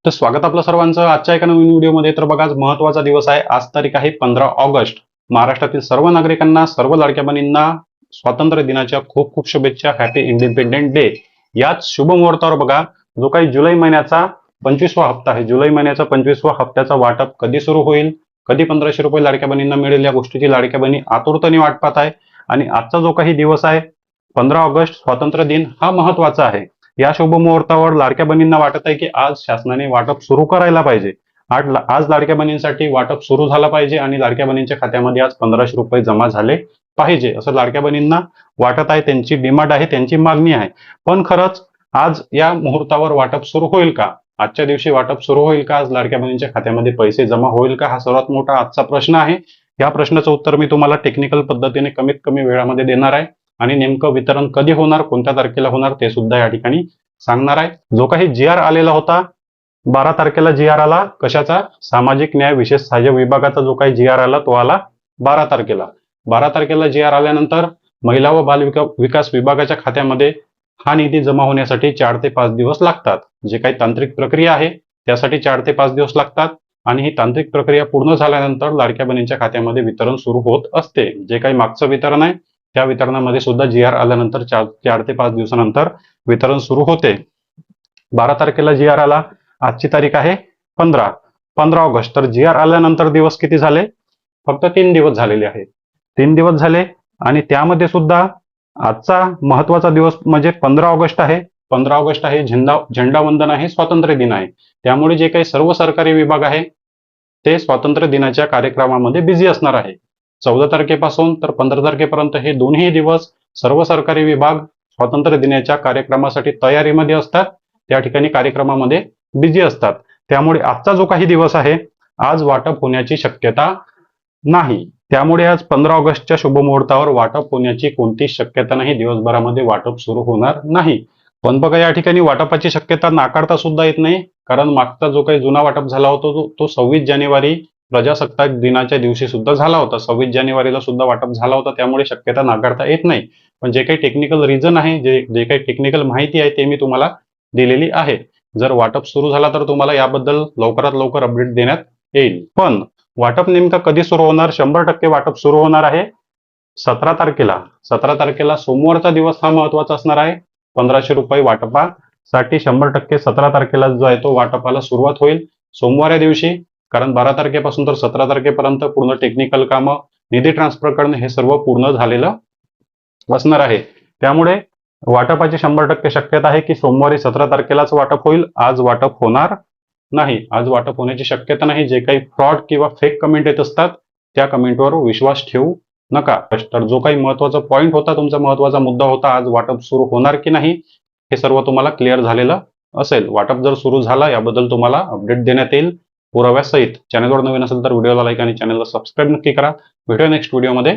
तर स्वागत आपलं सर्वांचं आजच्या एका नवीन व्हिडिओमध्ये। तर बघा, आज महत्त्वाचा दिवस आहे। आज तारीख आहे 15 ऑगस्ट। महाराष्ट्रातील सर्व नागरिकांना, सर्व लाडक्या बहिणींना स्वातंत्र्य दिनाच्या खूप खूप शुभेच्छा। Happy independent day. याच शुभ मुहूर्तावर बघा, जो काही जुलै महिन्याचा 25वा हप्ता आहे, जुलै महिन्याचा 25वा हप्त्याचा वाटप कधी सुरू होईल, कधी 1500 रुपये लाडक्या बहिणींना मिळेल, या गोष्टीची लाडक्या बहिणी आतुरतेने वाट पाहत आहे। आणि आजचा जो काही दिवस आहे 15 ऑगस्ट स्वातंत्र्य दिन, हा महत्त्वाचा आहे। या शुभ मुहूर्तावर लाडक्या बहिणींना वाटत आहे की आज शासनाने वाटप सुरू करायला पाहिजे। आज लाडक्या बहिणींसाठी वाटप सुरू झालं पाहिजे आणि लाडक्या बहिणींच्या खात्यामध्ये आज 1500 रुपये जमा झाले पाहिजे, असं लाडक्या बहिणींना वाटत आहे। त्यांची डिमांड आहे, त्यांची मागणी आहे। पण खरंच आज या मुहूर्तावर वाटप सुरू होईल का? आजच्या दिवशी वाटप सुरू होईल का? आज लाडक्या बहिणींच्या खात्यामध्ये पैसे जमा होईल का? हा सर्वात मोठा आजचा प्रश्न आहे। या प्रश्नाचं उत्तर मी तुम्हाला टेक्निकल पद्धतीने कमीत कमी वेळामध्ये देणार आहे आणि नेमकं वितरण कधी होणार, कोणत्या तारखेला होणार, ते सुद्धा या ठिकाणी सांगणार आहे। जो काही जी.आर. आलेला होता 12 तारखेला, जी.आर. आला कशाचा? सामाजिक न्याय विशेष सहाय्य विभागाचा जो काही जी.आर. आला तो आला 12 तारखेला। 12 तारखेला जी.आर. आल्यानंतर महिला व बाल विकास विभागाच्या खात्यामध्ये हा निधी जमा होण्यासाठी 4 ते 5 दिवस लागतात। जे काही तांत्रिक प्रक्रिया आहे त्यासाठी 4 ते 5 दिवस लागतात आणि ही तांत्रिक प्रक्रिया पूर्ण झाल्यानंतर लाडक्या बहिणींच्या खात्यामध्ये वितरण सुरू होत असते। जे काही मागचं वितरण आहे त्या वितरणामध्ये सुद्धा जी.आर. आल्यानंतर 4 ते 5 दिवसानंतर वितरण सुरू होते। 12 तारखेला जी.आर. आला, आजची तारीख आहे 15 ऑगस्ट। तर जी.आर. आल्यानंतर दिवस किती झाले? फक्त 3 दिवस झालेले आहेत। 3 दिवस झाले आणि त्यामध्ये सुद्धा आजचा महत्वाचा दिवस म्हणजे 15 ऑगस्ट आहे। 15 ऑगस्ट आहे, झेंडा वंदन आहे, स्वातंत्र्य दिन आहे। त्यामुळे जे काही सर्व सरकारी विभाग आहे ते स्वातंत्र्य दिनाच्या कार्यक्रमामध्ये बिझी असणार आहे। 14 तारखेपासून तर 15 तारखेपर्यंत हे दोन्ही दिवस सर्व सरकारी विभाग स्वातंत्र्य दिनाच्या कार्यक्रमासाठी तयारीमध्ये असतात, त्या ठिकाणी कार्यक्रमामध्ये बिझी असतात। त्यामुळे आजचा जो काही दिवस आहे आज वाटप होण्याची शक्यता नाही। त्यामुळे आज 15 ऑगस्टच्या शुभ मुहूर्तावर वाटप होण्याची कोणतीच शक्यता नाही। दिवसभरामध्ये वाटप सुरू होणार नाही। पण बघा, या ठिकाणी वाटपाची शक्यता नाकारता सुद्धा येत नाही, कारण मागचा जो काही जुना वाटप झाला होता तो 26 जानेवारी प्रजासत्ताक दिनाच्या दिवशी सुद्धा झाला होता। 26 जानेवारीला सुद्धा वाटप झाला होता, त्यामुळे शक्यता नाकारता येत नाही। पण जे काही टेक्निकल रिझन आहे, जे काही टेक्निकल माहिती आहे ते मी तुम्हाला दिलेली आहे। जर वाटप सुरू झाला तर तुम्हाला याबद्दल लवकरात लवकर अपडेट देण्यात येईल। पण वाटप नेमका कधी सुरू होणार? 100% वाटप सुरू होणार आहे 17 तारखेला। 17 तारखेला सोमवारचा दिवस हा महत्वाचा असणार आहे। 1500 रुपये वाटपासाठी 100% 17 तारखेला जो आहे तो वाटपाला सुरुवात होईल सोमवार या दिवशी। कारण 12 तारखेपासून तर 17 तारखेपर्यंत पूर्ण टेक्निकल कामं, निधी ट्रान्सफर करणे हे सर्व पूर्ण झालेलं असणार आहे। त्यामुळे वाटपाची 100% शक्यता आहे की सोमवारी 17 तारखेलाच वाटप होईल। आज वाटप होणार नाही, आज वाटप होण्याची शक्यता नाही। जे काही फ्रॉड किंवा फेक कमेंट येत असतात त्या कमेंटवर विश्वास ठेवू नका। तर जो काही महत्वाचा पॉइंट होता, तुमचा महत्वाचा मुद्दा होता, आज वाटप सुरू होणार की नाही, हे सर्व तुम्हाला क्लिअर झालेलं असेल। वाटप जर सुरू झाला याबद्दल तुम्हाला अपडेट देण्यात येईल पुराव्यासहित। चॅनलवर नवीन असेल तर व्हिडिओला लाईक आणि चॅनलला सबस्क्राईब नक्की करा। भेटूया नेक्स्ट व्हिडिओमध्ये।